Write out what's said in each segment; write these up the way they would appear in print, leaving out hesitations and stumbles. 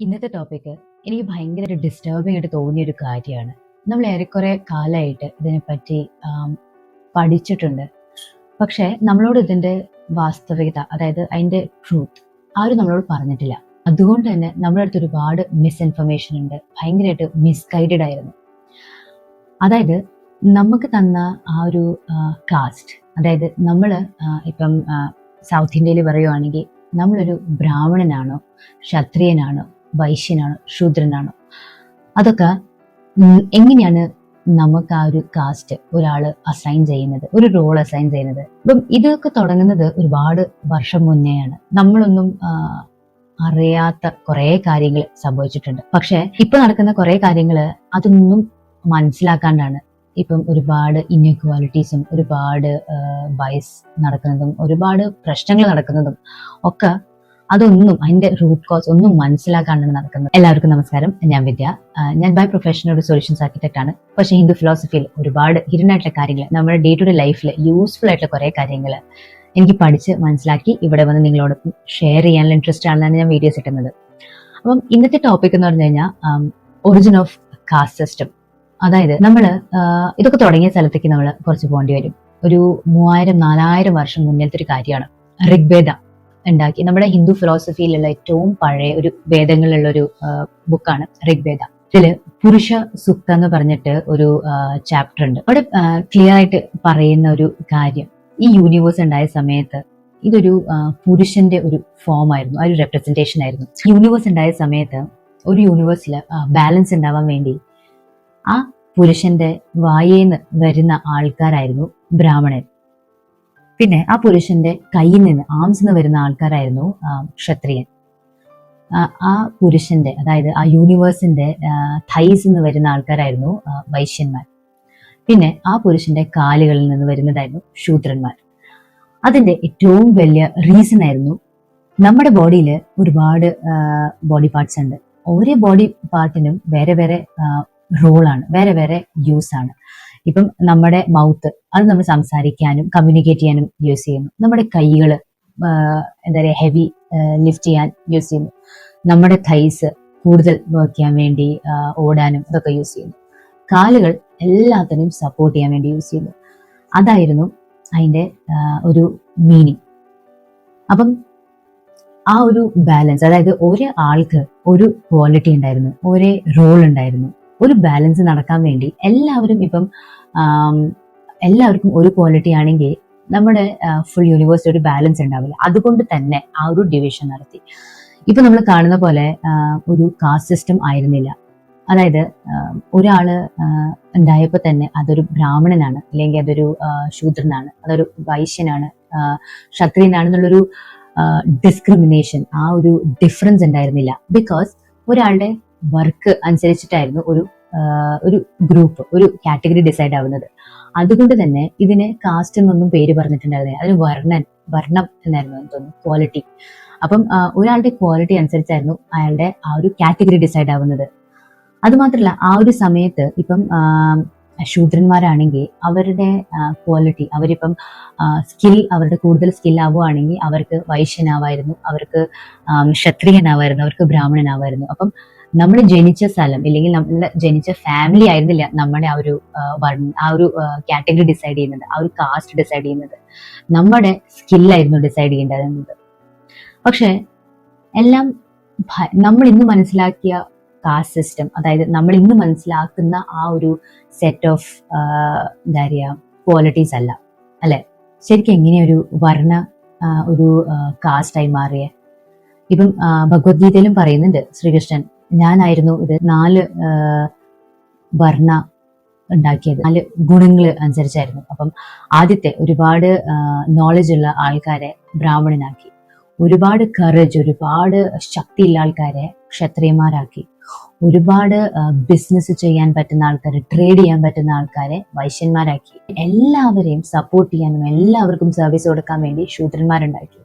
ഇന്നത്തെ ടോപ്പിക്ക് എനിക്ക് ഭയങ്കര ഡിസ്റ്റർബിംഗ് ആയിട്ട് തോന്നിയൊരു കാര്യമാണ്. നമ്മൾ ഏറെക്കുറെ കാലമായിട്ട് ഇതിനെപ്പറ്റി പഠിച്ചിട്ടുണ്ട്. പക്ഷേ നമ്മളോട് ഇതിൻ്റെ വാസ്തവികത, അതായത് അതിൻ്റെ ട്രൂത്ത് ആരും നമ്മളോട് പറഞ്ഞിട്ടില്ല. അതുകൊണ്ട് തന്നെ നമ്മുടെ അടുത്ത് ഒരുപാട് മിസ്ഇൻഫർമേഷൻ ഉണ്ട്, ഭയങ്കരമായിട്ട് മിസ്ഗൈഡഡ് ആയിരുന്നു. അതായത് നമുക്ക് തന്ന ആ ഒരു കാസ്റ്റ്, അതായത് നമ്മൾ ഇപ്പം സൗത്ത് ഇന്ത്യയിൽ പറയുവാണെങ്കിൽ നമ്മളൊരു ബ്രാഹ്മണനാണോ, ക്ഷത്രിയനാണോ, വൈശ്യനാണോ, ശൂദ്രനാണോ, അതൊക്കെ എങ്ങനെയാണ് നമുക്ക് ആ ഒരു കാസ്റ്റ് ഒരാൾ അസൈൻ ചെയ്യുന്നത്, ഒരു റോൾ അസൈൻ ചെയ്യുന്നത്. ഇപ്പം ഇതൊക്കെ തുടങ്ങുന്നത് ഒരുപാട് വർഷം മുന്നെയാണ്. നമ്മളൊന്നും അറിയാത്ത കുറേ കാര്യങ്ങൾ സംഭവിച്ചിട്ടുണ്ട്. പക്ഷെ ഇപ്പൊ നടക്കുന്ന കുറേ കാര്യങ്ങൾ അതൊന്നും മനസ്സിലാക്കാണ്ടാണ് ഇപ്പം ഒരുപാട് ഇൻഇക്വാലിറ്റീസും ഒരുപാട് ബയസ് നടക്കുന്നതും ഒരുപാട് പ്രശ്നങ്ങൾ നടക്കുന്നതും ഒക്കെ. അതൊന്നും അതിന്റെ റൂട്ട് കോസ് ഒന്നും മനസ്സിലാക്കാണ്ടാണ് നടക്കുന്നത്. എല്ലാവർക്കും നമസ്കാരം, ഞാൻ വിദ്യ. ഞാൻ ബൈ പ്രൊഫഷൻ ഒരു സൊല്യൂഷൻസ് ആർക്കിടെക്ട് ആണ്. പക്ഷേ ഹിന്ദു ഫിലോസഫിയിൽ ഒരുപാട് ഹിഡൻ ആയിട്ടുള്ള കാര്യങ്ങൾ, നമ്മുടെ ഡേ ടു ഡേ ലൈഫിൽ യൂസ്ഫുൾ ആയിട്ടുള്ള കുറെ കാര്യങ്ങൾ എനിക്ക് പഠിച്ച് മനസ്സിലാക്കി ഇവിടെ വന്ന് നിങ്ങളോടൊപ്പം ഷെയർ ചെയ്യാനുള്ള ഇൻട്രസ്റ്റ് ആണെന്നാണ് ഞാൻ വീഡിയോസ് ഇട്ടുന്നത്. അപ്പം ഇന്നത്തെ ടോപ്പിക് എന്ന് പറഞ്ഞു കഴിഞ്ഞാൽ ഒറിജിൻ ഓഫ് കാസ്റ്റ് സിസ്റ്റം. അതായത് നമ്മൾ ഇതൊക്കെ തുടങ്ങിയ സ്ഥലത്തേക്ക് നമ്മൾ കുറച്ച് പോകേണ്ടി വരും. ഒരു 3000-4000 വർഷം മുന്നേലത്തെ ഒരു കാര്യമാണ്. ഋഗ്വേദ ഉണ്ടാക്കി നമ്മുടെ ഹിന്ദു ഫിലോസഫിയിലുള്ള ഏറ്റവും പഴയ ഒരു വേദങ്ങളിലുള്ള ഒരു ബുക്കാണ് ഋഗ്വേദ. ഇതില് പുരുഷ സൂക്ത എന്ന് പറഞ്ഞിട്ട് ഒരു ചാപ്റ്റർ ഉണ്ട്. അവിടെ ക്ലിയർ ആയിട്ട് പറയുന്ന ഒരു കാര്യം, ഈ യൂണിവേഴ്സ് ഉണ്ടായ സമയത്ത് ഇതൊരു പുരുഷന്റെ ഒരു ഫോം ആയിരുന്നു, ആ ഒരു റെപ്രസെന്റേഷൻ ആയിരുന്നു. യൂണിവേഴ്സ് ഉണ്ടായ സമയത്ത് ഒരു യൂണിവേഴ്സിൽ ബാലൻസ് ഉണ്ടാവാൻ വേണ്ടി ആ പുരുഷന്റെ വായേന്ന് വരുന്ന ആൾക്കാരായിരുന്നു ബ്രാഹ്മണൻ. പിന്നെ ആ പുരുഷന്റെ കയ്യിൽ നിന്ന്, ആംസ് നിന്ന് വരുന്ന ആൾക്കാരായിരുന്നു ക്ഷത്രിയൻ. ആ പുരുഷന്റെ, അതായത് ആ യൂണിവേഴ്സിന്റെ തൈസ് നിന്ന് വരുന്ന ആൾക്കാരായിരുന്നു വൈശ്യന്മാർ. പിന്നെ ആ പുരുഷന്റെ കാലുകളിൽ നിന്ന് വരുന്നതായിരുന്നു ശൂദ്രന്മാർ. അതിന്റെ ഏറ്റവും വലിയ റീസൺ ആയിരുന്നു, നമ്മുടെ ബോഡിയിൽ ഒരുപാട് ബോഡി പാർട്സ് ഉണ്ട്. ഓരോ ബോഡി പാർട്ടിനും വേറെ വേറെ റോളാണ്, വേറെ വേറെ യൂസ് ആണ്. ഇപ്പം നമ്മുടെ മൗത്ത്, അത് നമ്മൾ സംസാരിക്കാനും കമ്മ്യൂണിക്കേറ്റ് ചെയ്യാനും യൂസ് ചെയ്യുന്നു. നമ്മുടെ കൈകൾ എന്താ പറയുക, ഹെവി ലിഫ്റ്റ് ചെയ്യാൻ യൂസ് ചെയ്യുന്നു. നമ്മുടെ തൈസ് കൂടുതൽ വർക്ക് ചെയ്യാൻ വേണ്ടി ഓടാനും അതൊക്കെ യൂസ് ചെയ്യുന്നു. കാലുകൾ എല്ലാത്തിനും സപ്പോർട്ട് ചെയ്യാൻ വേണ്ടി യൂസ് ചെയ്യുന്നു. അതായിരുന്നു അതിൻ്റെ ഒരു മീനിങ്. അപ്പം ആ ഒരു ബാലൻസ്, അതായത് ഒരേ ആൾക്ക് ഒരു ക്വാളിറ്റി ഉണ്ടായിരുന്നു, ഒരേ റോൾ ഉണ്ടായിരുന്നു. ഒരു ബാലൻസ് നടക്കാൻ വേണ്ടി എല്ലാവരും ഇപ്പം എല്ലാവർക്കും ഒരു ക്വാളിറ്റി ആണെങ്കിൽ നമ്മുടെ ഫുൾ യൂണിവേഴ്സിൽ ഒരു ബാലൻസ് ഉണ്ടാവില്ല. അതുകൊണ്ട് തന്നെ ആ ഒരു ഡിവിഷൻ നടത്തി. ഇപ്പൊ നമ്മൾ കാണുന്ന പോലെ ഒരു കാസ്റ്റ് സിസ്റ്റം ആയിരുന്നില്ല. അതായത് ഒരാള് ഉണ്ടായപ്പോൾ തന്നെ അതൊരു ബ്രാഹ്മണനാണ്, അല്ലെങ്കിൽ അതൊരു ശൂദ്രനാണ്, അതൊരു വൈശ്യനാണ്, ക്ഷത്രിയനാണെന്നുള്ളൊരു ഡിസ്ക്രിമിനേഷൻ, ആ ഒരു ഡിഫറൻസ് ഉണ്ടായിരുന്നില്ല. ബിക്കോസ് ഒരാളുടെ വർക്ക് അനുസരിച്ചിട്ടായിരുന്നു ഒരു ഗ്രൂപ്പ്, ഒരു കാറ്റഗറി ഡിസൈഡ് ആവുന്നത്. അതുകൊണ്ട് തന്നെ ഇതിന് കാസ്റ്റ് എന്നൊന്നും പേര് പറഞ്ഞിട്ടുണ്ടായിരുന്നില്ല. അതിന് വർണ്ണം എന്നായിരുന്നു തോന്നുന്നു, ക്വാളിറ്റി. അപ്പം ഒരാളുടെ ക്വാളിറ്റി അനുസരിച്ചായിരുന്നു അയാളുടെ ആ ഒരു കാറ്റഗറി ഡിസൈഡ് ആവുന്നത്. അതുമാത്രമല്ല, ആ ഒരു സമയത്ത് ഇപ്പം ശൂദ്രന്മാരാണെങ്കിൽ അവരുടെ ക്വാളിറ്റി, അവരിപ്പം അവരുടെ കൂടുതൽ സ്കിൽ ആവുകയാണെങ്കിൽ അവർക്ക് വൈശ്യനാവായിരുന്നു, അവർക്ക് ക്ഷത്രിയനാവായിരുന്നു, അവർക്ക് ബ്രാഹ്മണനാവായിരുന്നു. അപ്പം നമ്മൾ ജനിച്ച സ്ഥലം, ഇല്ലെങ്കിൽ നമ്മൾ ജനിച്ച ഫാമിലി ആയിരുന്നില്ല നമ്മുടെ ആ ഒരു കാറ്റഗറി ഡിസൈഡ് ചെയ്യുന്നത്, ആ ഒരു കാസ്റ്റ് ഡിസൈഡ് ചെയ്യുന്നത്. നമ്മുടെ സ്കില്ലായിരുന്നു ഡിസൈഡ് ചെയ്യേണ്ടത്. പക്ഷെ എല്ലാം നമ്മൾ ഇന്ന് മനസ്സിലാക്കിയ കാസ്റ്റ് സിസ്റ്റം, അതായത് നമ്മൾ ഇന്ന് മനസ്സിലാക്കുന്ന ആ ഒരു സെറ്റ് ഓഫ് എന്താ പറയുക ക്വാളിറ്റീസ് അല്ല, അല്ലെ? ശരിക്കും എങ്ങനെയൊരു ഒരു കാസ്റ്റായി മാറിയ. ഇപ്പം ഭഗവത്ഗീതയിലും പറയുന്നുണ്ട് ശ്രീകൃഷ്ണൻ, ഞാനായിരുന്നു ഇത് 4 വർണ്ണ ഉണ്ടാക്കിയത്, 4 ഗുണങ്ങൾ അനുസരിച്ചായിരുന്നു. അപ്പം ആദ്യത്തെ ഒരുപാട് നോളജ് ഉള്ള ആൾക്കാരെ ബ്രാഹ്മണനാക്കി, ഒരുപാട് കറേജ്, ഒരുപാട് ശക്തിയുള്ള ആൾക്കാരെ ക്ഷത്രിയന്മാരാക്കി, ഒരുപാട് ബിസിനസ് ചെയ്യാൻ പറ്റുന്ന ആൾക്കാരെ, ട്രേഡ് ചെയ്യാൻ പറ്റുന്ന ആൾക്കാരെ വൈശ്യന്മാരാക്കി, എല്ലാവരെയും സപ്പോർട്ട് ചെയ്യാനും എല്ലാവർക്കും സർവീസ് കൊടുക്കാൻ വേണ്ടി ശൂദ്രന്മാരുണ്ടാക്കി.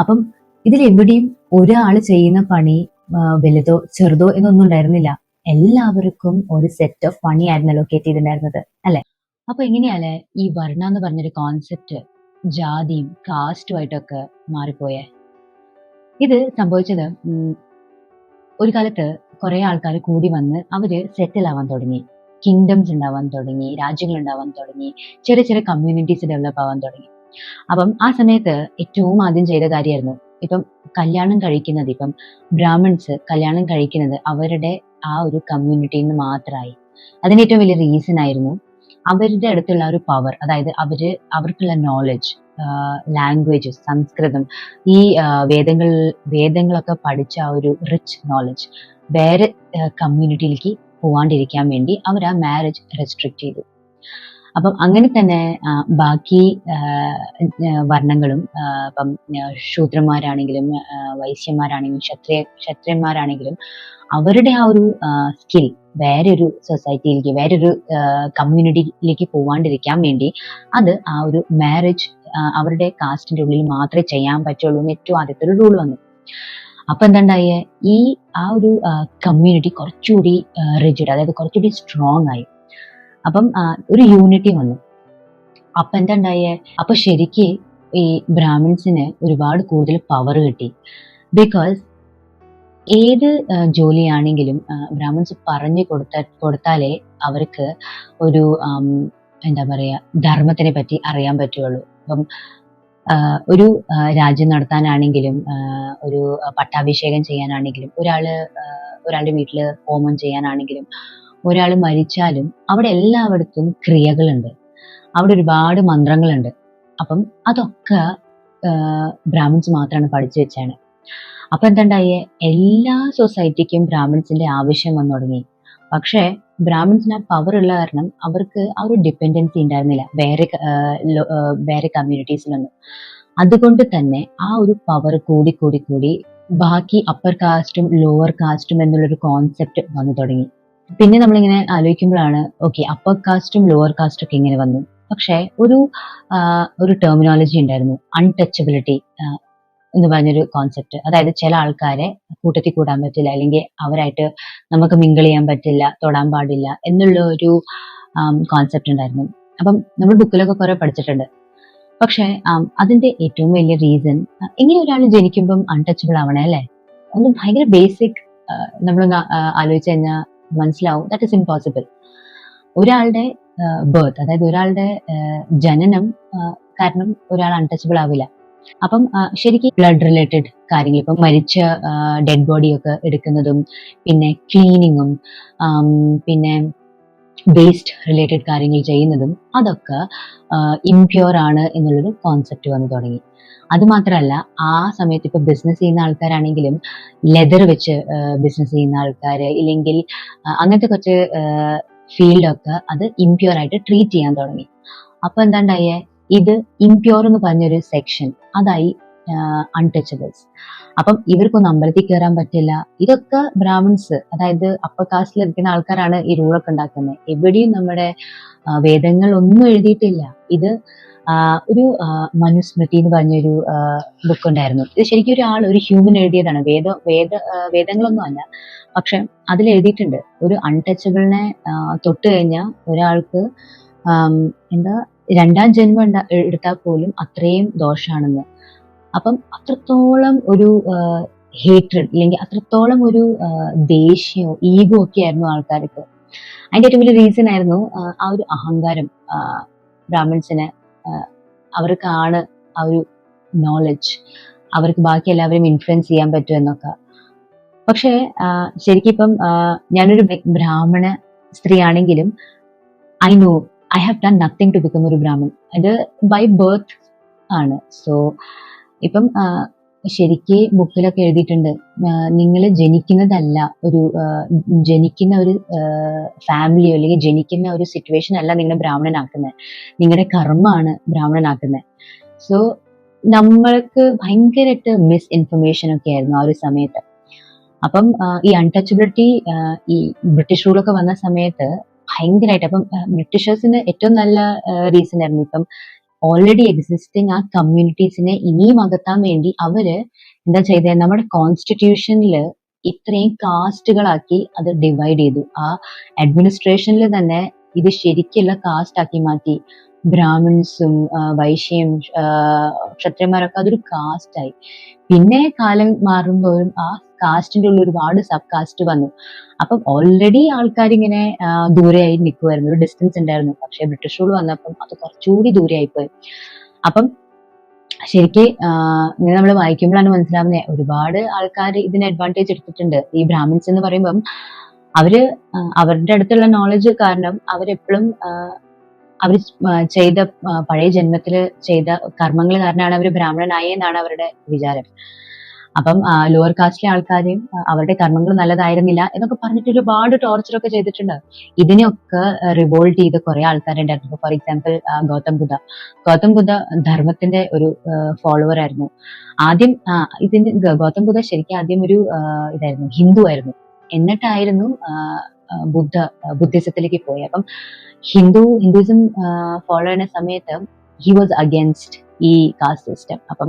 അപ്പം ഇതിലെവിടെയും ഒരാൾ ചെയ്യുന്ന പണി വലുതോ ചെറുതോ എന്നൊന്നും ഉണ്ടായിരുന്നില്ല. എല്ലാവർക്കും ഒരു സെറ്റ് ഓഫ് പണി ആയിരുന്നു ലൊക്കേറ്റ് ചെയ്തിട്ടുണ്ടായിരുന്നത്, അല്ലെ? അപ്പൊ എങ്ങനെയല്ലേ ഈ വർണ്ണ എന്ന് പറഞ്ഞൊരു കോൺസെപ്റ്റ് ജാതിയും കാസ്റ്റുമായിട്ടൊക്കെ മാറിപ്പോയേ? ഇത് സംഭവിച്ചത് ഒരു കാലത്ത് കുറെ ആൾക്കാർ കൂടി വന്ന് അവര് സെറ്റിൽ ആവാൻ തുടങ്ങി, കിങ്ഡംസ് ഉണ്ടാവാൻ തുടങ്ങി, രാജ്യങ്ങൾ ഉണ്ടാവാൻ തുടങ്ങി, ചെറിയ ചെറിയ കമ്മ്യൂണിറ്റീസ് ഡെവലപ്പ് ആവാൻ തുടങ്ങി. അപ്പം ആ സമയത്ത് ഏറ്റവും ആദ്യം ചെയ്ത കാര്യമായിരുന്നു ഇപ്പം കല്യാണം കഴിക്കുന്നത്. ഇപ്പം ബ്രാഹ്മിൺസ് കല്യാണം കഴിക്കുന്നത് അവരുടെ ആ ഒരു കമ്മ്യൂണിറ്റിയിൽ നിന്ന് മാത്രമായി. അതിന് ഏറ്റവും വലിയ റീസൺ ആയിരുന്നു അവരുടെ അടുത്തുള്ള ഒരു പവർ, അതായത് അവർക്കുള്ള നോളജ്, ലാംഗ്വേജസ്, സംസ്കൃതം, ഈ വേദങ്ങളൊക്കെ പഠിച്ച ആ ഒരു റിച്ച് നോളജ് വേറെ കമ്മ്യൂണിറ്റിയിലേക്ക് പോവാണ്ടിരിക്കാൻ വേണ്ടി അവർ ആ മാരേജ് റെസ്ട്രിക്ട് ചെയ്തു. അപ്പം അങ്ങനെ തന്നെ ബാക്കി വർണ്ണങ്ങളും, ഇപ്പം ശൂദ്രന്മാരാണെങ്കിലും വൈശ്യന്മാരാണെങ്കിലും ക്ഷത്രിയന്മാരാണെങ്കിലും അവരുടെ ആ ഒരു സ്കിൽ വേറൊരു സൊസൈറ്റിയിലേക്ക്, വേറൊരു കമ്മ്യൂണിറ്റിയിലേക്ക് പോവാണ്ടിരിക്കാൻ വേണ്ടി അത് ആ ഒരു മാരേജ് അവരുടെ കാസ്റ്റിന്റെ ഉള്ളിൽ മാത്രമേ ചെയ്യാൻ പറ്റുള്ളൂ എന്ന് ഏറ്റവും ആദ്യത്തെ ഒരു റൂൾ വന്നു. അപ്പൊ എന്താണ്ടായേ, ഈ ആ ഒരു കമ്മ്യൂണിറ്റി കുറച്ചുകൂടി റിജിഡ്, അതായത് കുറച്ചുകൂടി സ്ട്രോങ് ആയി. അപ്പം ഒരു യൂണിറ്റി വന്നു. അപ്പൊ എന്താണ്ടായേ, അപ്പൊ ശരിക്ക് ഈ ബ്രാഹ്മിൺസിന് ഒരുപാട് കൂടുതൽ പവർ കിട്ടി. ബിക്കോസ് ഏത് ജോലിയാണെങ്കിലും ബ്രാഹ്മിൺസ് പറഞ്ഞു കൊടുത്താലേ അവർക്ക് ഒരു എന്താ പറയാ ധർമ്മത്തിനെ പറ്റി അറിയാൻ പറ്റുള്ളൂ. അപ്പം ഒരു രാജ്യം നടത്താനാണെങ്കിലും ഒരു പട്ടാഭിഷേകം ചെയ്യാനാണെങ്കിലും ഒരാളുടെ വീട്ടില് ഹോമം ചെയ്യാനാണെങ്കിലും ഒരാൾ മരിച്ചാലും അവിടെ എല്ലായിടത്തും ക്രിയകളുണ്ട്, അവിടെ ഒരുപാട് മന്ത്രങ്ങളുണ്ട്. അപ്പം അതൊക്കെ ബ്രാഹ്മിൺസ് മാത്രമാണ് പഠിച്ചു വെച്ചാണ്. അപ്പൊ എന്താണ്ടായേ, എല്ലാ സൊസൈറ്റിക്കും ബ്രാഹ്മിൺസിന്റെ ആവശ്യം വന്നു തുടങ്ങി. പക്ഷേ ബ്രാഹ്മിൺസിന് ആ പവർ ഉള്ള കാരണം അവർക്ക് ആ ഒരു ഡിപ്പെൻഡൻസി ഉണ്ടായിരുന്നില്ല വേറെ കമ്മ്യൂണിറ്റീസിലൊന്നും. അതുകൊണ്ട് തന്നെ ആ ഒരു പവർ കൂടി കൂടി കൂടി ബാക്കി അപ്പർ കാസ്റ്റും ലോവർ കാസ്റ്റും എന്നുള്ളൊരു കോൺസെപ്റ്റ് വന്നു തുടങ്ങി. പിന്നെ നമ്മളിങ്ങനെ ആലോചിക്കുമ്പോഴാണ് ഓക്കെ, അപ്പർ കാസ്റ്റും ലോവർ കാസ്റ്റും ഒക്കെ ഇങ്ങനെ വന്നു. പക്ഷെ ഒരു ടെർമിനോളജി ഉണ്ടായിരുന്നു, അൺടച്ചബിലിറ്റി എന്ന് പറഞ്ഞൊരു കോൺസെപ്റ്റ്. അതായത് ചില ആൾക്കാരെ കൂട്ടത്തിൽ കൂടാൻ പറ്റില്ല, അല്ലെങ്കിൽ അവരായിട്ട് നമുക്ക് മിങ്കിൾ ചെയ്യാൻ പറ്റില്ല, തൊടാൻ പാടില്ല എന്നുള്ള ഒരു കോൺസെപ്റ്റ് ഉണ്ടായിരുന്നു. അപ്പം നമ്മൾ ബുക്കിലൊക്കെ കുറെ പഠിച്ചിട്ടുണ്ട്. പക്ഷെ അതിന്റെ ഏറ്റവും വലിയ റീസൺ, എങ്ങനെ ഒരാൾ ജനിക്കുമ്പം അൺടച്ചബിൾ ആവണേ അല്ലേ? ഒന്ന് ഭയങ്കര ബേസിക് നമ്മളൊന്ന് ആലോചിച്ച് കഴിഞ്ഞാൽ മനസ്സിലാവും, ദാറ്റ് ഇസ് ഇമ്പോസിബിൾ. ഒരാളുടെ ബർത്ത്, അതായത് ഒരാളുടെ ജനനം കാരണം ഒരാൾ അൺടച്ചബിൾ ആവില്ല. അപ്പം ശരിക്കും ബ്ലഡ് റിലേറ്റഡ് കാര്യങ്ങൾ, ഇപ്പം മരിച്ച ഡെഡ് ബോഡി ഒക്കെ എടുക്കുന്നതും പിന്നെ ക്ലീനിങ്ങും പിന്നെ വേസ്റ്റ് റിലേറ്റഡ് കാര്യങ്ങൾ ചെയ്യുന്നതും അതൊക്കെ ഇംപ്യൂർ ആണ് എന്നുള്ളൊരു കോൺസെപ്റ്റ് വന്നു തുടങ്ങി. അതുമാത്രമല്ല, ആ സമയത്ത് ഇപ്പൊ ബിസിനസ് ചെയ്യുന്ന ആൾക്കാരാണെങ്കിലും ലെതർ വെച്ച് ബിസിനസ് ചെയ്യുന്ന ആൾക്കാർ, ഇല്ലെങ്കിൽ അങ്ങനത്തെ കുറച്ച് ഫീൽഡൊക്കെ അത് ഇംപ്യൂർ ആയിട്ട് ട്രീറ്റ് ചെയ്യാൻ തുടങ്ങി. അപ്പൊ എന്താണ്ടായേ, ഇത് ഇംപ്യൂർ എന്ന് പറഞ്ഞൊരു സെക്ഷൻ അതായി അൺടച്ചബിൾസ്. അപ്പം ഇവർക്കൊന്നും അമ്പലത്തിൽ കയറാൻ പറ്റില്ല. ഇതൊക്കെ ബ്രാഹ്മിൺസ്, അതായത് അപ്പർ കാസ്റ്റിൽ ഇരിക്കുന്ന ആൾക്കാരാണ് ഈ റൂളൊക്കെ ഉണ്ടാക്കുന്നത്. എവിടെയും നമ്മുടെ വേദങ്ങൾ ഒന്നും എഴുതിയിട്ടില്ല. ഇത് ഒരു മനുസ്മൃതി എന്ന് പറഞ്ഞൊരു ബുക്ക് ഉണ്ടായിരുന്നു. ഇത് ശരിക്കും ഒരു ഹ്യൂമൻ എഴുതിയതാണ്, വേദങ്ങളൊന്നും അല്ല. പക്ഷെ അതിൽ എഴുതിയിട്ടുണ്ട്, ഒരു അൺടച്ചബിളിനെ തൊട്ട് കഴിഞ്ഞാൽ ഒരാൾക്ക് എന്താ രണ്ടാം ജന്മം എടുത്താൽ പോലും അത്രയും ദോഷാണെന്ന്. അപ്പം അത്രത്തോളം ഒരു ഹേറ്റ്രഡ്, അല്ലെങ്കിൽ അത്രത്തോളം ഒരു ദേഷ്യമോ ഈഗോ ഒക്കെ ആയിരുന്നു ആൾക്കാർക്ക്. അതിന്റെ ഏറ്റവും വലിയ റീസൺ ആയിരുന്നു ആ ഒരു അഹങ്കാരം. ബ്രാഹ്മിൺസിന് അവർക്കാണ് ആ ഒരു നോളജ്, അവർക്ക് ബാക്കി എല്ലാവരും ഇൻഫ്ലുവൻസ് ചെയ്യാൻ പറ്റും എന്നൊക്കെ. പക്ഷേ ശരിക്കും ഇപ്പം ഞാനൊരു ബ്രാഹ്മണ സ്ത്രീ ആണെങ്കിലും I know I have done nothing to become ഒരു ബ്രാഹ്മൺ. അത് ബൈ ബർത്ത് ആണ്. സോ ഇപ്പം ശരിക്ക് ബുക്കിലൊക്കെ എഴുതിയിട്ടുണ്ട്, നിങ്ങൾ ജനിക്കുന്നതല്ല ജനിക്കുന്ന ഒരു ഫാമിലിയോ അല്ലെങ്കിൽ ജനിക്കുന്ന ഒരു സിറ്റുവേഷൻ അല്ല നിങ്ങളെ ബ്രാഹ്മണനാക്കുന്നത്, നിങ്ങളുടെ കർമ്മമാണ് ബ്രാഹ്മണനാക്കുന്നത്. സോ നമ്മൾക്ക് ഭയങ്കരമായിട്ട് മിസ് ഇൻഫർമേഷൻ ഒക്കെ ആയിരുന്നു ആ ഒരു സമയത്ത്. അപ്പം ഈ അൺടച്ചബിലിറ്റി ഈ ബ്രിട്ടീഷ് റൂളൊക്കെ വന്ന സമയത്ത് ഭയങ്കരമായിട്ട്, അപ്പം ബ്രിട്ടീഷേഴ്സിന് ഏറ്റവും നല്ല റീസൺ ആയിരുന്നു, ഇപ്പം ഓൾറെഡി എക്സിസ്റ്റിംഗ് ആ കമ്മ്യൂണിറ്റീസിനെ ഇനിയും അകത്താൻ വേണ്ടി അവര് എന്താ ചെയ്തത്, നമ്മുടെ കോൺസ്റ്റിറ്റ്യൂഷനിൽ ഇത്രയും കാസ്റ്റുകളാക്കി അത് ഡിവൈഡ് ചെയ്തു. ആ അഡ്മിനിസ്ട്രേഷനിൽ തന്നെ ഇത് ശരിക്കുള്ള കാസ്റ്റ് ആക്കി മാറ്റി. ബ്രാഹ്മിൺസും വൈശ്യം ക്ഷത്രിയന്മാരൊക്കെ അതൊരു കാസ്റ്റായി. പിന്നെ കാലം മാറുമ്പോഴും ആ കാസ്റ്റിന്റെ ഉള്ളിൽ ഒരുപാട് സബ് കാസ്റ്റ് വന്നു. അപ്പം ഓൾറെഡി ആൾക്കാരിങ്ങനെ ദൂരെയായി നിൽക്കുമായിരുന്നു, ഒരു ഡിസ്റ്റൻസ് ഉണ്ടായിരുന്നു. പക്ഷെ ബ്രിട്ടീഷ് റൂൾ വന്നപ്പം അത് കുറച്ചുകൂടി ദൂരെയായിപ്പോയി. അപ്പം ശരിക്ക് ഇങ്ങനെ നമ്മൾ വായിക്കുമ്പോഴാണ് മനസ്സിലാവുന്നത് ഒരുപാട് ആൾക്കാർ ഇതിന് അഡ്വാൻറ്റേജ് എടുത്തിട്ടുണ്ട്. ഈ ബ്രാഹ്മിൺസ് എന്ന് പറയുമ്പം അവര് അവരുടെ അടുത്തുള്ള നോളജ് കാരണം അവരെപ്പോഴും അവർ ചെയ്ത പഴയ ജന്മത്തില് ചെയ്ത കർമ്മങ്ങൾ കാരണമാണ് അവർ ബ്രാഹ്മണനായി എന്നാണ് അവരുടെ വിചാരം. അപ്പം ലോവർ കാസ്റ്റിലെ ആൾക്കാരെയും അവരുടെ കർമ്മങ്ങൾ നല്ലതായിരുന്നില്ല എന്നൊക്കെ പറഞ്ഞിട്ട് ഒരുപാട് ടോർച്ചർ ഒക്കെ ചെയ്തിട്ടുണ്ട്. ഇതിനെയൊക്കെ റിവോൾട്ട് ചെയ്ത കുറെ ആൾക്കാരുണ്ടായിരുന്നു. ഫോർ എക്സാമ്പിൾ ഗൗതം ബുദ്ധ ധർമ്മത്തിന്റെ ഒരു ഫോളോവർ ആയിരുന്നു. ആദ്യം ഇതിന്റെ ഗൗതം ബുദ്ധ ശരിക്കും ആദ്യം ഒരു ഇതായിരുന്നു, ഹിന്ദു ആയിരുന്നു. എന്നിട്ടായിരുന്നു ബുദ്ധിസത്തിലേക്ക് പോയി. അപ്പം ഹിന്ദുയിസം ഫോളോ ചെയ്യുന്ന സമയത്ത് ഹി വാസ് അഗേൻസ്റ്റ് ഈ കാസ്റ്റ് സിസ്റ്റം. അപ്പം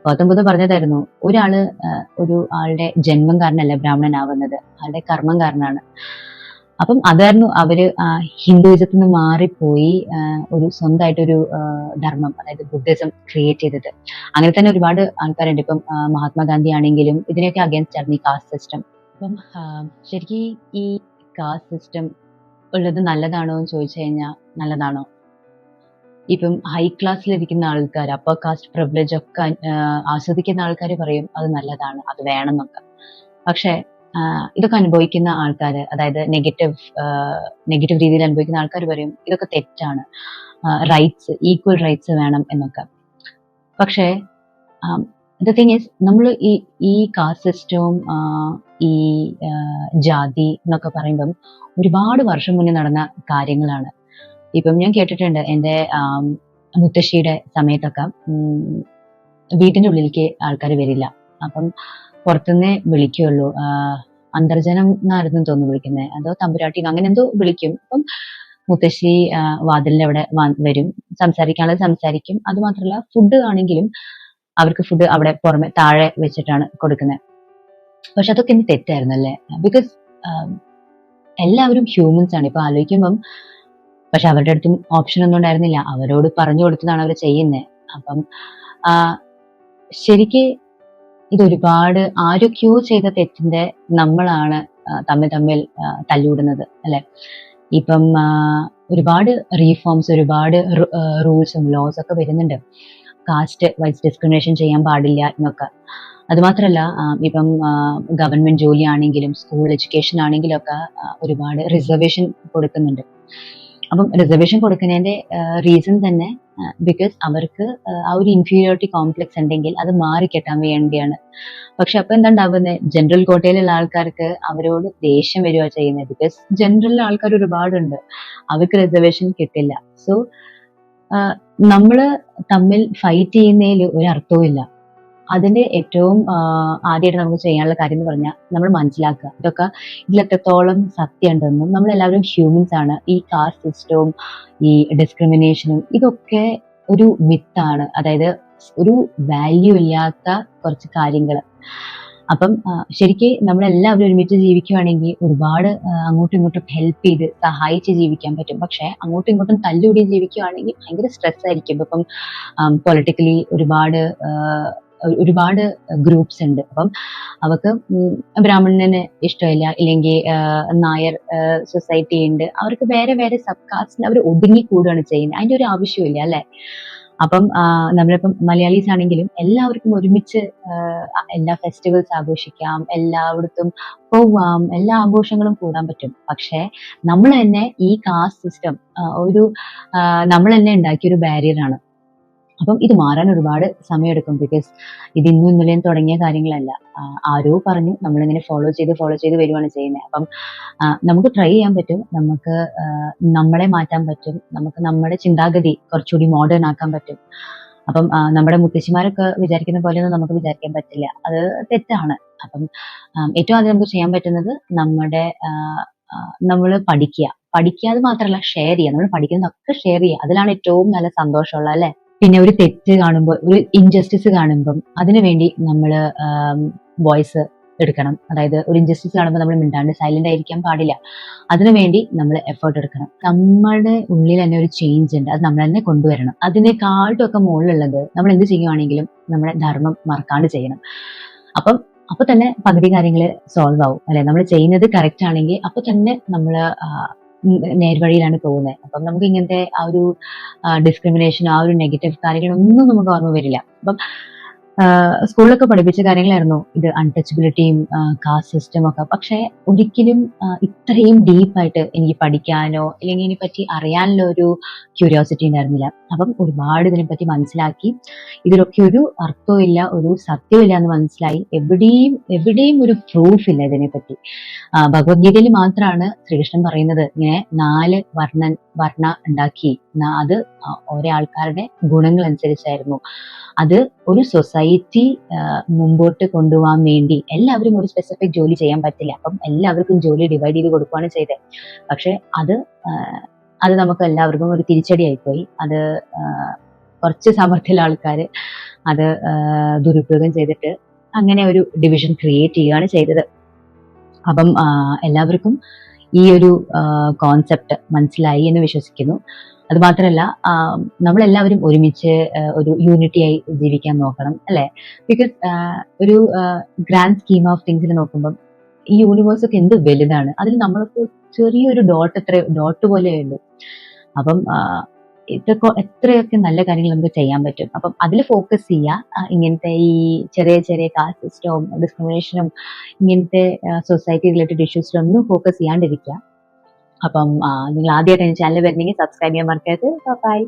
ഗൗതം ബുദ്ധ പറഞ്ഞതായിരുന്നു, ഒരു ആളുടെ ജന്മം കാരണമല്ല ബ്രാഹ്മണനാവുന്നത്, ആളുടെ കർമ്മം കാരണമാണ്. അപ്പം അതായിരുന്നു അവര് ഹിന്ദുയിസത്തിൽ നിന്ന് മാറിപ്പോയി ഒരു സ്വന്തമായിട്ടൊരു ധർമ്മം, അതായത് ബുദ്ധിസം ക്രിയേറ്റ് ചെയ്തത്. അങ്ങനെ തന്നെ ഒരുപാട് ആൾക്കാരുണ്ട്. ഇപ്പം മഹാത്മാഗാന്ധി ആണെങ്കിലും ഇതിനൊക്കെ അഗേൻസ്റ്റ് ആയിരുന്നു ഈ കാസ്റ്റ് സിസ്റ്റം. അപ്പം ശരിക്കും ഈ കാസ്റ്റ് സിസ്റ്റം ഉള്ളത് നല്ലതാണോ എന്ന് ചോദിച്ചു കഴിഞ്ഞാൽ നല്ലതാണോ? ഇപ്പം ഹൈ ക്ലാസ്സിലിരിക്കുന്ന ആൾക്കാർ, അപ്പർ കാസ്റ്റ് പ്രിവിലേജ് ഒക്കെ ആസ്വദിക്കുന്ന ആൾക്കാർ പറയും അത് നല്ലതാണ്, അത് വേണം എന്നൊക്കെ. പക്ഷെ ഇതൊക്കെ അനുഭവിക്കുന്ന ആൾക്കാർ, അതായത് നെഗറ്റീവ് രീതിയിൽ അനുഭവിക്കുന്ന ആൾക്കാർ പറയും ഇതൊക്കെ തെറ്റാണ്, ഈക്വൽ റൈറ്റ്സ് വേണം എന്നൊക്കെ. പക്ഷേ ദ തിങ് ഈസ്, നമ്മൾ ഈ കാസ്റ്റ് സിസ്റ്റവും ഈ ജാതി എന്നൊക്കെ പറയുമ്പം ഒരുപാട് വർഷം മുന്നേ നടന്ന കാര്യങ്ങളാണ്. ഇപ്പം ഞാൻ കേട്ടിട്ടുണ്ട്, എൻ്റെ മുത്തശ്ശിയുടെ സമയത്തൊക്കെ വീട്ടിൻ്റെ ഉള്ളിലേക്ക് ആൾക്കാർ വരില്ല, അപ്പം പുറത്തുനിന്നേ വിളിക്കുള്ളൂ. അന്തർജനം എന്നായിരുന്നു തോന്നുന്നു വിളിക്കുന്നത്, അതോ തമ്പുരാട്ടി അങ്ങനെ എന്തോ വിളിക്കും. അപ്പം മുത്തശ്ശി വാതിലിൻ്റെ അവിടെ വരും, സംസാരിക്കാനുള്ളത് സംസാരിക്കും. അത് മാത്രമല്ല ഫുഡ് ആണെങ്കിലും അവർക്ക് ഫുഡ് അവിടെ പുറമെ താഴെ വെച്ചിട്ടാണ് കൊടുക്കുന്നത്. പക്ഷെ അതൊക്കെ എനിക്ക് തെറ്റായിരുന്നു അല്ലേ, ബിക്കോസ് എല്ലാവരും ഹ്യൂമൻസ് ആണ്. ഇപ്പൊ ആലോചിക്കുമ്പം പക്ഷെ അവരുടെ അടുത്തും ഓപ്ഷൻ ഒന്നും ഉണ്ടായിരുന്നില്ല, അവരോട് പറഞ്ഞു കൊടുത്തതാണ് അവർ ചെയ്യുന്നത്. അപ്പം ശരിക്ക് ഇതൊരുപാട് ആരൊക്കെയോ ചെയ്ത തെറ്റിന്റെ നമ്മളാണ് തമ്മിൽ തല്ലിവിടുന്നത് അല്ലെ. ഇപ്പം ഒരുപാട് റീഫോംസ്, ഒരുപാട് റൂൾസും ലോസ് ഒക്കെ വരുന്നുണ്ട്, കാസ്റ്റ് വൈസ് ഡിസ്ക്രിമിനേഷൻ ചെയ്യാൻ പാടില്ല എന്നൊക്കെ. അതുമാത്രമല്ല ഇപ്പം ഗവൺമെന്റ് ജോലി ആണെങ്കിലും സ്കൂൾ എഡ്യൂക്കേഷൻ ആണെങ്കിലും ഒക്കെ ഒരുപാട് റിസർവേഷൻ കൊടുക്കുന്നുണ്ട്. അപ്പം റിസർവേഷൻ കൊടുക്കുന്നതിന്റെ റീസൺ തന്നെ ബിക്കോസ് അവർക്ക് ആ ഒരു ഇൻഫീരിയോറിറ്റി കോംപ്ലക്സ് ഉണ്ടെങ്കിൽ അത് മാറിക്കെട്ടാൻ വേണ്ടിയാണ്. പക്ഷെ അപ്പൊ എന്താ ഉണ്ടാവുന്നത്, ജനറൽ കോട്ടയിലുള്ള ആൾക്കാർക്ക് അവരോട് ദേഷ്യം വരിക ചെയ്യുന്നത്. ബിക്കോസ് ജനറൽ ആൾക്കാർ ഒരുപാടുണ്ട്, അവർക്ക് റിസർവേഷൻ കിട്ടില്ല. സോ നമ്മള് തമ്മിൽ ഫൈറ്റ് ചെയ്യുന്നതിൽ ഒരു അർത്ഥവും ഇല്ല. അതിന്റെ ഏറ്റവും ആദ്യമായിട്ട് നമുക്ക് ചെയ്യാനുള്ള കാര്യം എന്ന് പറഞ്ഞാൽ നമ്മൾ മനസ്സിലാക്കുക ഇതൊക്കെ ഇതിൽ എത്രത്തോളം സത്യം ഉണ്ടെന്നും നമ്മളെല്ലാവരും ഹ്യൂമൻസ് ആണ്. ഈ കാസ്റ്റ് സിസ്റ്റവും ഈ ഡിസ്ക്രിമിനേഷനും ഇതൊക്കെ ഒരു മിത്താണ്, അതായത് ഒരു വാല്യൂ ഇല്ലാത്ത കുറച്ച് കാര്യങ്ങൾ. അപ്പം ശരിക്ക് നമ്മളെല്ലാവരും ഒരുമിച്ച് ജീവിക്കുകയാണെങ്കിൽ ഒരുപാട് അങ്ങോട്ടും ഇങ്ങോട്ടും ഹെൽപ്പ് ചെയ്ത് സഹായിച്ച് ജീവിക്കാൻ പറ്റും. പക്ഷെ അങ്ങോട്ടും ഇങ്ങോട്ടും തല്ലുകൂടി ജീവിക്കുകയാണെങ്കിൽ ഭയങ്കര സ്ട്രെസ് ആയിരിക്കും. ഇപ്പം പൊളിറ്റിക്കലി ഒരുപാട് ഗ്രൂപ്പ്സ് ഉണ്ട്. അപ്പം അവർക്ക് ബ്രാഹ്മണന് ഇഷ്ടമില്ല, ഇല്ലെങ്കിൽ നായർ സൊസൈറ്റി ഉണ്ട്, അവർക്ക് വേറെ വേറെ സബ് കാസ്റ്റിൽ അവർ ഒതുങ്ങിക്കൂടുകയാണ് ചെയ്യുന്നത്. അതിന്റെ ഒരു ആവശ്യമില്ല അല്ലെ. അപ്പം നമ്മളിപ്പം മലയാളീസ് ആണെങ്കിലും എല്ലാവർക്കും ഒരുമിച്ച് എല്ലാ ഫെസ്റ്റിവൽസ് ആഘോഷിക്കാം, എല്ലായിടത്തും പോവാം, എല്ലാ ആഘോഷങ്ങളും കൂടാൻ പറ്റും. പക്ഷെ നമ്മൾ തന്നെ ഈ കാസ്റ്റ് സിസ്റ്റം നമ്മൾ തന്നെ ഉണ്ടാക്കിയൊരു ബാരിയറാണ്. അപ്പം ഇത് മാറാൻ ഒരുപാട് സമയമെടുക്കും. ബിക്കോസ് ഇത് ഇന്നും ഇന്നലെയും തുടങ്ങിയ കാര്യങ്ങളല്ല, ആരോ പറഞ്ഞു നമ്മളിങ്ങനെ ഫോളോ ചെയ്ത് വരുവാണ് ചെയ്യുന്നത്. അപ്പം നമുക്ക് ട്രൈ ചെയ്യാൻ പറ്റും, നമുക്ക് നമ്മളെ മാറ്റാൻ പറ്റും, നമുക്ക് നമ്മുടെ ചിന്താഗതി കുറച്ചുകൂടി മോഡേൺ ആക്കാൻ പറ്റും. അപ്പം നമ്മുടെ മുത്തശ്ശിമാരൊക്കെ വിചാരിക്കുന്ന പോലെയൊന്നും നമുക്ക് വിചാരിക്കാൻ പറ്റില്ല, അത് തെറ്റാണ്. അപ്പം ഏറ്റവും ആദ്യം നമുക്ക് ചെയ്യാൻ പറ്റുന്നത് നമ്മൾ പഠിക്കാതെ മാത്രമല്ല ഷെയർ ചെയ്യുക. നമ്മൾ പഠിക്കുന്നതൊക്കെ ഷെയർ ചെയ്യുക, അതിലാണ് ഏറ്റവും നല്ല സന്തോഷമുള്ള അല്ലെ. പിന്നെ ഒരു തെറ്റ് കാണുമ്പോൾ, ഒരു ഇൻജസ്റ്റിസ് കാണുമ്പം അതിനു വേണ്ടി നമ്മൾ വോയിസ് എടുക്കണം. അതായത് ഒരു ഇൻജസ്റ്റിസ് കാണുമ്പോൾ നമ്മൾ മിണ്ടാണ്ട് സൈലന്റ് ആയിരിക്കാൻ പാടില്ല. അതിനുവേണ്ടി നമ്മൾ എഫേർട്ട് എടുക്കണം. നമ്മുടെ ഉള്ളിൽ തന്നെ ഒരു ചേഞ്ച് ഉണ്ട്, അത് നമ്മൾ തന്നെ കൊണ്ടുവരണം. അതിനെക്കാട്ടും ഒക്കെ മുകളിലുള്ളത് നമ്മൾ എന്ത് ചെയ്യുവാണെങ്കിലും നമ്മുടെ ധർമ്മം മറക്കാണ്ട് ചെയ്യണം. അപ്പം അപ്പൊ തന്നെ പകുതി കാര്യങ്ങൾ സോൾവ് ആവും അല്ലെ. നമ്മൾ ചെയ്യുന്നത് കറക്റ്റ് ആണെങ്കിൽ അപ്പൊ തന്നെ നമ്മൾ നേർവഴിയിലാണ് പോകുന്നത്. അപ്പം നമുക്ക് ഇങ്ങനത്തെ ആ ഒരു ഡിസ്ക്രിമിനേഷൻ, ആ ഒരു നെഗറ്റീവ് കാര്യങ്ങളൊന്നും നമുക്ക് ഓർമ്മ വരില്ല. അപ്പം സ്കൂളിലൊക്കെ പഠിപ്പിച്ച കാര്യങ്ങളായിരുന്നു ഇത്, അൺടച്ചബിലിറ്റിയും കാസ്റ്റ് സിസ്റ്റം ഒക്കെ. പക്ഷെ ഒരിക്കലും ഇത്രയും ഡീപ്പായിട്ട് എനിക്ക് പഠിക്കാനോ അല്ലെങ്കിൽ ഇതിനെപ്പറ്റി അറിയാനുള്ള ഒരു ക്യൂരിയോസിറ്റി ഉണ്ടായിരുന്നില്ല. അപ്പം ഒരുപാട് ഇതിനെപ്പറ്റി മനസ്സിലാക്കി. ഇതിലൊക്കെ ഒരു അർത്ഥവും ഇല്ല, ഒരു സത്യവും ഇല്ല എന്ന് മനസ്സിലായി. എവിടെയും ഒരു പ്രൂഫ് ഇല്ല ഇതിനെപ്പറ്റി. ഭഗവത്ഗീതയിൽ മാത്രമാണ് ശ്രീകൃഷ്ണൻ പറയുന്നത് ഇങ്ങനെ 4 വർണ്ണ ഉണ്ടാക്കി. അത് ഓരോ ആൾക്കാരുടെ ഗുണങ്ങൾ അനുസരിച്ചായിരുന്നു. അത് ഒരു സൊസൈറ്റി മുമ്പോട്ട് കൊണ്ടുപോകാൻ വേണ്ടി എല്ലാവരും ഒരു സ്പെസിഫിക് ജോലി ചെയ്യാൻ പറ്റില്ല. അപ്പം എല്ലാവർക്കും ജോലി ഡിവൈഡ് ചെയ്ത് കൊടുക്കുകയാണ് ചെയ്തത്. പക്ഷെ അത് നമുക്ക് എല്ലാവർക്കും ഒരു തിരിച്ചടിയായിപ്പോയി. അത് കുറച്ച് സാമർഥ്യമുള്ള ആൾക്കാർ അത് ദുരുപയോഗം ചെയ്തിട്ട് അങ്ങനെ ഒരു ഡിവിഷൻ ക്രിയേറ്റ് ചെയ്യുകയാണ് ചെയ്തത്. അപ്പം എല്ലാവർക്കും ഈ ഒരു കോൺസെപ്റ്റ് മനസ്സിലായി എന്ന് വിശ്വസിക്കുന്നു. അത് മാത്രമല്ല, നമ്മളെല്ലാവരും ഒരുമിച്ച് ഒരു യൂണിറ്റി ആയി ജീവിക്കാൻ നോക്കണം അല്ലെ. ബിക്കോസ് ഒരു ഗ്രാൻഡ് സ്കീം ഓഫ് തിങ്സിൽ നോക്കുമ്പം ഈ യൂണിവേഴ്സ് ഒക്കെ എന്ത് വലുതാണ്, അതിൽ നമ്മൾക്ക് ചെറിയൊരു ഡോട്ട് പോലെ ഉള്ളൂ. അപ്പം ഇതൊക്കെ എത്രയൊക്കെ നല്ല കാര്യങ്ങൾ നമുക്ക് ചെയ്യാൻ പറ്റും. അപ്പം അതിൽ ഫോക്കസ് ചെയ്യുക. ഇങ്ങനത്തെ ഈ ചെറിയ ചെറിയ കാസ്റ്റ് സിസ്റ്റവും ഡിസ്ക്രിമിനേഷനും ഇങ്ങനത്തെ സൊസൈറ്റി റിലേറ്റഡ് ഇഷ്യൂസിലൊന്നും ഫോക്കസ് ചെയ്യാണ്ടിരിക്കുക. അപ്പം നിങ്ങൾ ആദ്യമായിട്ട് ചാനൽ വരുന്നെങ്കിൽ സബ്സ്ക്രൈബ് ചെയ്യാൻ മറക്കരുത്. ബൈ.